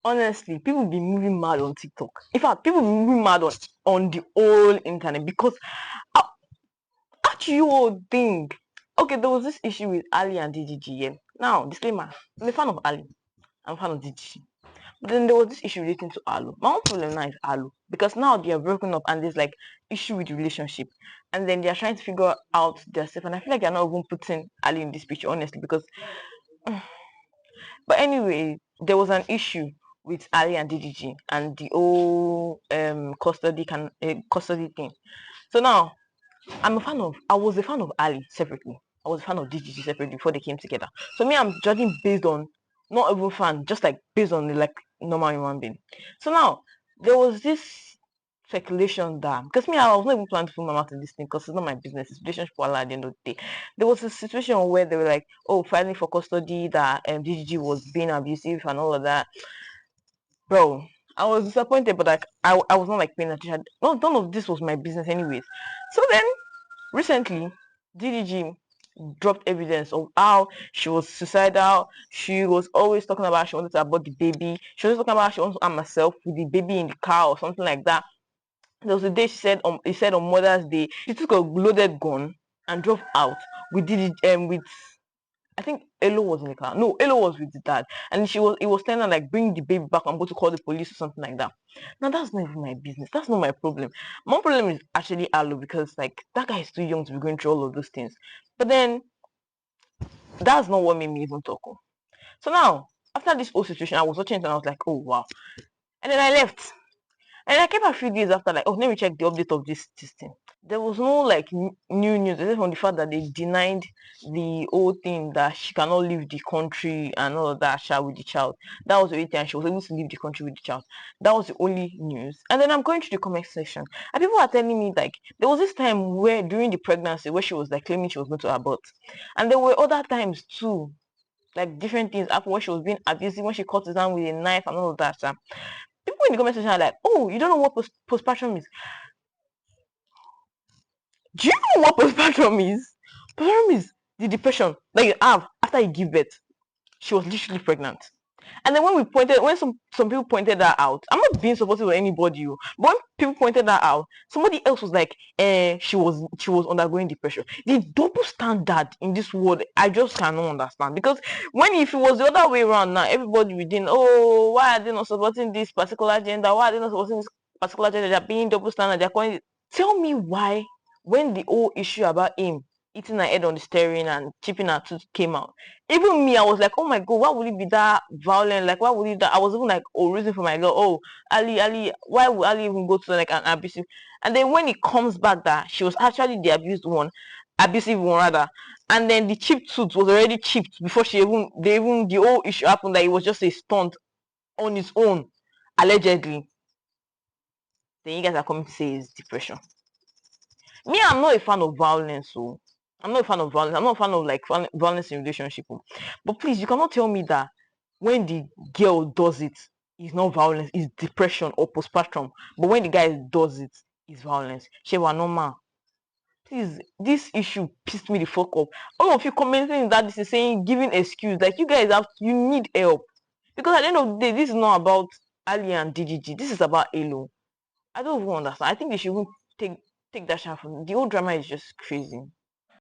honestly, people be moving mad on TikTok. In fact, people be moving mad on the whole internet because how, how do you all think? Okay, there was this issue with Ali and DDG. Yeah. Now, disclaimer: I'm a fan of Ali. I'm a fan of DDG. But then there was this issue relating to Alu. My own problem now is Alu because now they are broken up and there's like issue with the relationship, and then they are trying to figure out their stuff. And I feel like they're not even putting Ali in this picture honestly because. But anyway, there was an issue with Ali and DDG and the whole custody thing. So now I was a fan of Ali separately. I was a fan of DDG separately before they came together. So me, I'm judging based on not even fan, just like based on the like normal human being. So now there was this speculation that because me, I was not even planning to put my mouth in this thing because it's not my business. It's relationship for Allah at the end of the day. There was a situation where they were like, oh, filing for custody that DDG was being abusive and all of that. Bro, I was disappointed, but like I was not like paying attention. None of this was my business anyways. So then recently, DDG dropped evidence of how she was suicidal. She was always talking about she wanted to abort the baby. She was talking about she wants to arm herself with the baby in the car or something like that. There was a day he said on Mother's Day she took a loaded gun and drove out with DDG with I think Elo was in the car. No, Elo was with the dad, and he was telling her like, bring the baby back. I'm going to call the police or something like that. Now that's not even my business. That's not my problem. My problem is actually Alo because like that guy is too young to be going through all of those things. But then that's not what made me even talk. Oh. So now after this whole situation, I was watching it and I was like, oh wow. And then I left. And I came a few days after, like, oh, let me check the update of this thing. There was no like new news, except from the fact that they denied the whole thing that she cannot leave the country and all of that with the child. That was the only thing. She was able to leave the country with the child. That was the only news. And then I'm going to the comment section, and people are telling me like there was this time where during the pregnancy where she was like claiming she was going to abort, and there were other times too. Like different things happened when she was being abusive, when she cut it down with a knife and all of that. So people in the comment section are like, oh, you don't know what postpartum is. Do you know what postpartum is? Postpartum is the depression that you have after you give birth. She was literally pregnant. And then when some people pointed that out, I'm not being supportive of anybody, but when people pointed that out, somebody else was like, she was undergoing depression. The double standard in this world, I just cannot understand. Because when if it was the other way around now, everybody within, oh, why are they not supporting this particular gender? Why are they not supporting this particular gender? They're being double standard, they're calling it. Tell me why when the whole issue about him eating her head on the steering and chipping her tooth came out, even me, I was like, oh my god, why would it be that violent? Like, why would it that? I was even like, oh, reason for my girl, oh, Ali, why would Ali even go to like an abusive? And then when it comes back that she was actually the abusive one rather, and then the chipped tooth was already chipped before the whole issue happened, that it was just a stunt on its own, allegedly. Then you guys are coming to say it's depression. Me, I'm not a fan of violence, so I'm not a fan of violence. I'm not a fan of like violence in relationship. But please, you cannot tell me that when the girl does it, it's not violence, it's depression or postpartum. But when the guy does it, it's violence. She was normal. Please, this issue pissed me the fuck up. All of you commenting that this is saying giving excuse, like you need help. Because at the end of the day, this is not about Ali and DGG. This is about Elo. I don't even understand. I think they should even take that shot from the whole drama is just crazy.